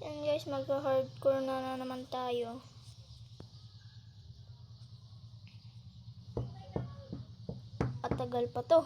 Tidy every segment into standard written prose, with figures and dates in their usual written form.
Yan guys, magka-hardcore na naman tayo. At tagal pa to.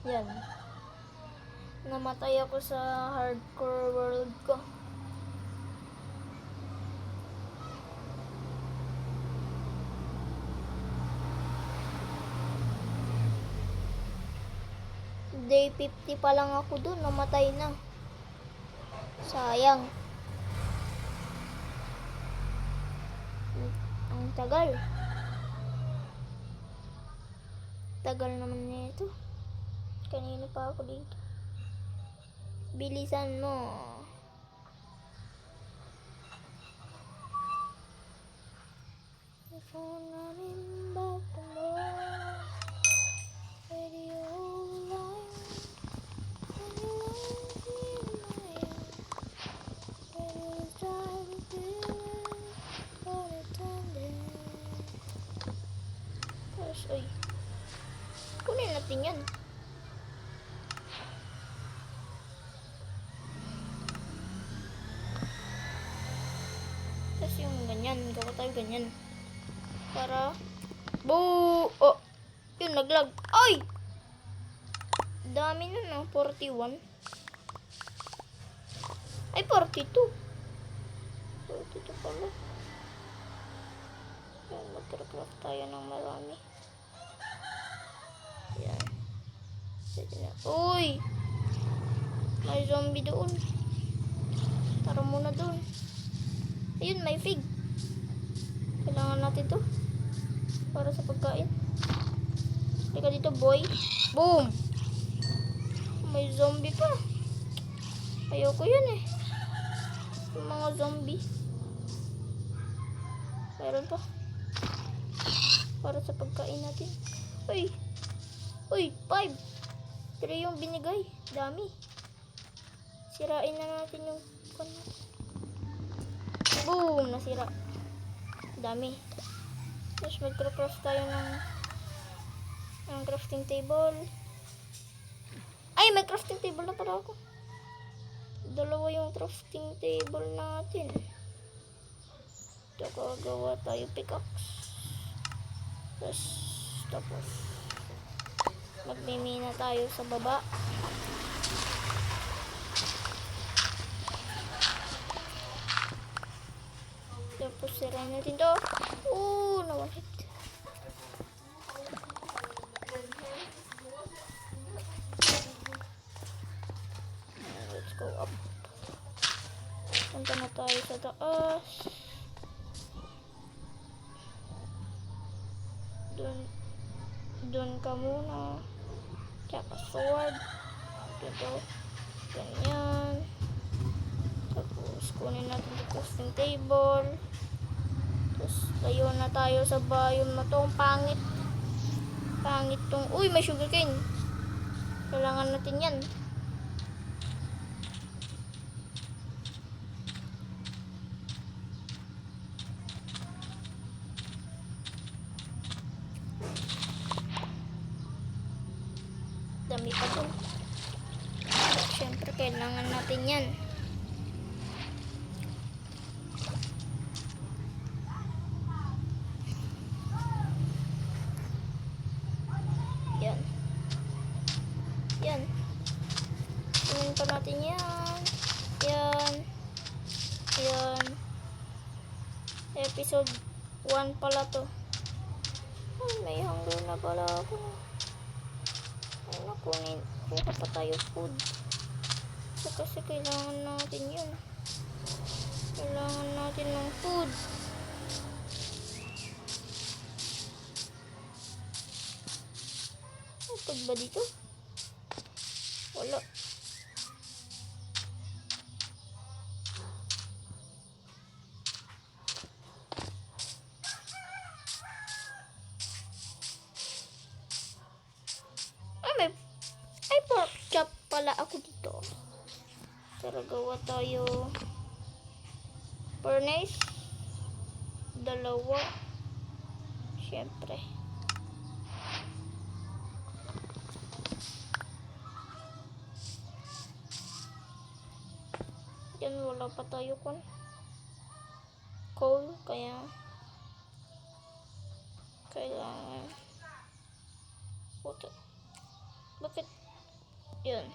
Yan. Namatay ako sa hardcore world ko. Day 50 pa lang ako dun, namatay na. Sayang. Ang tagal. Tagal naman nito. Kanina pa ako dito. Bilisan mo. Ay, kunin natin yan. Tapos yung ganyan, gawa tayo ganyan. Para, boo! Oh, yun, naglag. Ay! Dami na no, 41. Ay, 42. 42 pala. Yan, mag-craft tayo ng marami. Yan. Uy! May zombie doon. Tara muna doon. Ayun, may fig. Kailangan natin to para sa pagkain. Teka dito, boy. Boom! May zombie pa. Ayoko yun eh. Yung mga zombie. Meron pa. Para sa pagkain natin. Uy! Uy! 5! 3 yung binigay. Dami. Sirain na natin yung boom! Nasira. Dami. Tapos mag-craft tayo ng crafting table. Ay! May crafting table na pala ako. Dalawa yung crafting table natin. Ito, gagawa tayo pickaxe. Tapos magmimina tayo sa baba. Tapos sirain natin to. No hit. Let's go up. Punta na tayo sa taas. Doon ka muna. Tsaka sword. Dito. Ganyan. Tapos kunin natin yung crafting table. Tapos tayo na tayo sa biome na to. Pangit. Pangit tong. Uy, may sugarcane. Kailangan natin yan. Dami pa to. Siyempre kailangan natin yan. Yan. Yan. Kunin pa natin yan. Yan. Yan. Episode 1 pala to. Ay, may hunger na pala ako. Ay, nakunin. Kuha pa tayo food. So, kasi kailangan natin yun. Kailangan natin ng food. May food ba dito? Wala. Ay, pork chop pala ako dito. Tara, gawa tayo. Furnace. 2. Siyempre. Diyan wala pa tayo kon. Coal, kaya kailangan. Puto. Bakit? Yan.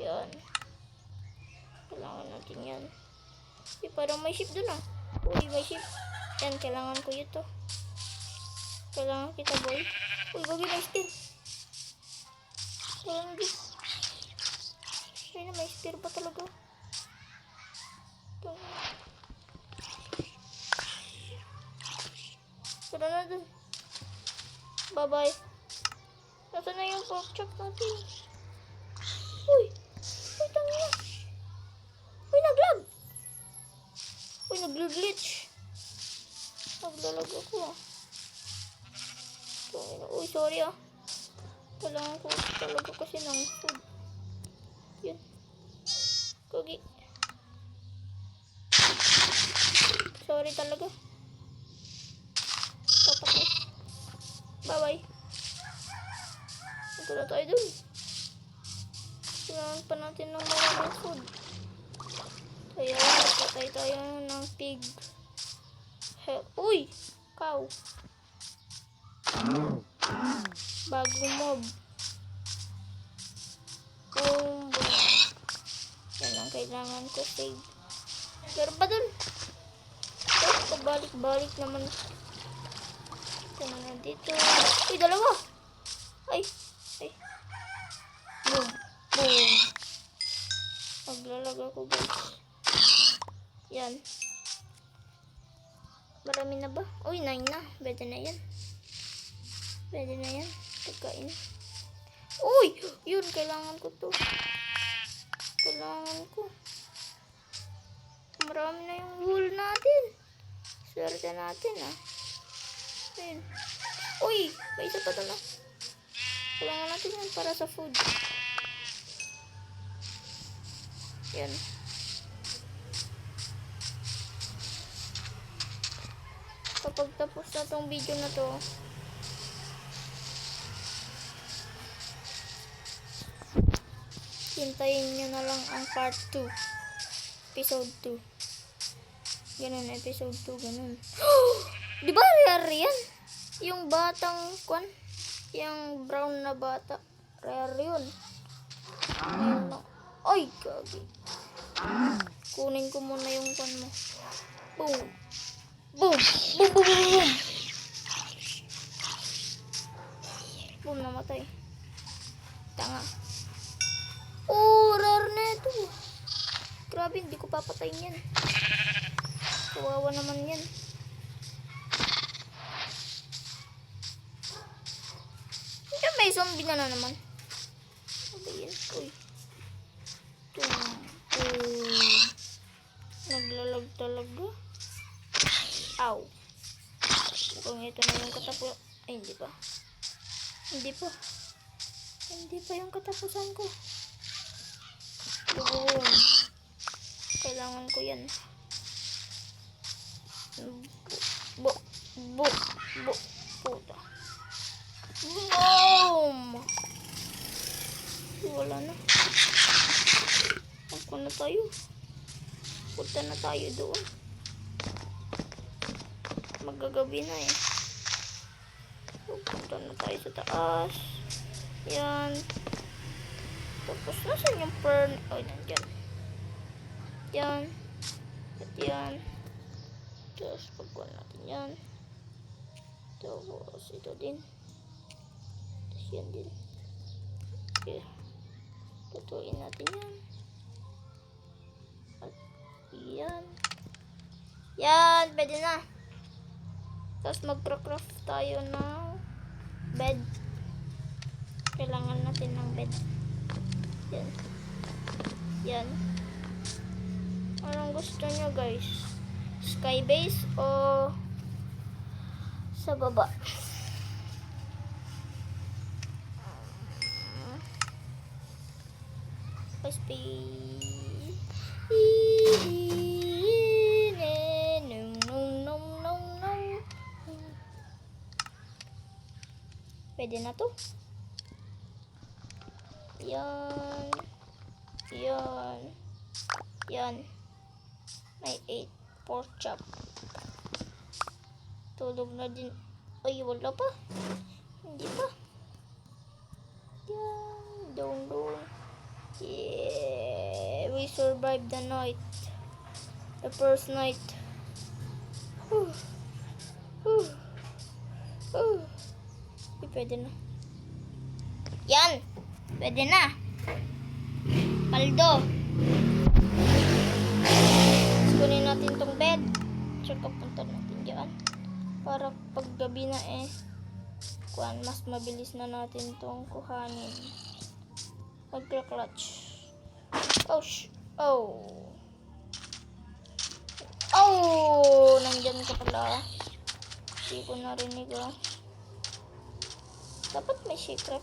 Yan. Kailangan natin yan. Eh, parang may ship dun ah. Uy, may ship. Yan, kailangan ko ito. Kailangan kita, boy. Uy, bagay may spear. Kailangan din. Ay na, may spear pa talaga. Ito. Tara na dun. Bye-bye. Nasaan na yung pork chop natin? Uy! Uy, tanga! Uy, naglag! Uy, naglag-glitch! Naglalag ako ah. Uy, sorry ah. Kailangan ko talaga kasi ng food. Yun. Kagi. Sorry talaga. Papatay. Bye-bye. Ito na tayo dun. Kailangan pa natin ng maraming food. Kaya patay tayo ng pig. Uy! Cow. Bagong mob. Boom, boom. Yan ang kailangan ko, pig. Pero ba dun? Pabalik-balik naman. Ito na dito. Uy, 2. Ay. Ay. Boom. Boom. Maglalag ako, guys. Yan. Marami na ba? Uy, 9 na. Pwede na yan. Pwede na yan. Pagkain. Uy! Yun, kailangan ko to. Kailangan ko. Marami na yung wool natin. Swerte natin, ah. Ayun. Uy! May isa pa doon, ah. Kailangan natin yan para sa food. Yan. Kapag tapos na tong video na to, hintayin nyo na lang ang part 2. Episode 2. Ganun, episode 2, ganun. Diba rare yan? Yung batang kwan? Yung brown na bata. Rare yun. Ayun na. Ay, gagi. Kunin ko muna yung kwan mo. Boom. Boom! Boom, boom, boom, boom! Boom, namatay. Tanga. Oh, rare na ito. Grabe, hindi ko papatayin yan. Kawawa naman yan. Hindi, may zombie na naman. Ano yan? Uy. Naglalag talaga. Ow. Kung ito na yung katapusan. Ay, hindi pa. Hindi pa. Hindi pa yung katapusan ko. Boom. Kailangan ko yan. Bo. Puta. Boom. Wala na. Ako na tayo. Punta na tayo doon. Magagabi na eh. Punta na tayo sa taas. Yan. Tapos nasan yung fern? Oh, nandyan. Yan. At yan. Tapos pagkuhan natin yan. Tapos ito din. Tapos yan din. Okay. Tutuin natin yan. At yan. Yan, pwede na. Tapos mag-craft tayo ng bed. Kailangan natin ng bed. Yan. Yan. Anong gusto nyo guys? Sky base o sa baba? Pwede na to. Yan. Yan. Yan. May 8 pork chop. Tulog na din. Ay, wala pa. Hindi pa. Yan. Down. Yeah. We survived the night. The first night. Whew. Whew. Whew. Ay, pwede na. Yan. Pwede na. Paldo. Kunin natin tong bed. Tsaka punta natin dyan. Para pag gabi na mas mabilis na natin tong kuhanin. Magka-clutch. Oh, Oh! Nandyan ka pala. Hindi ko narinig Dapat may secret.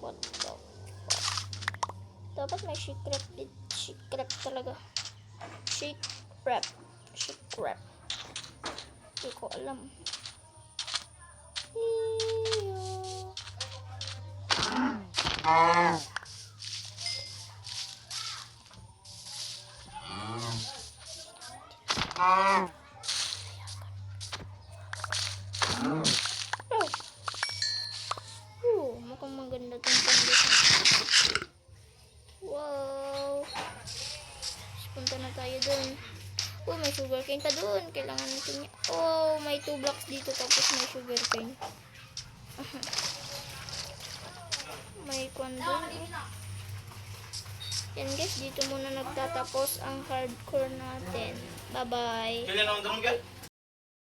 What the fuck? Dapat may secret talaga. Secret. Hindi ko alam. Mukhang maganda tong condition. Wow. Punta na tayo dun. May sugarcane pa dun. Kailangan natin niya. May 2 blocks dito tapos may sugarcane. May kwan dun. Yan guys, dito muna nagtatapos ang hardcore natin. Bye-bye.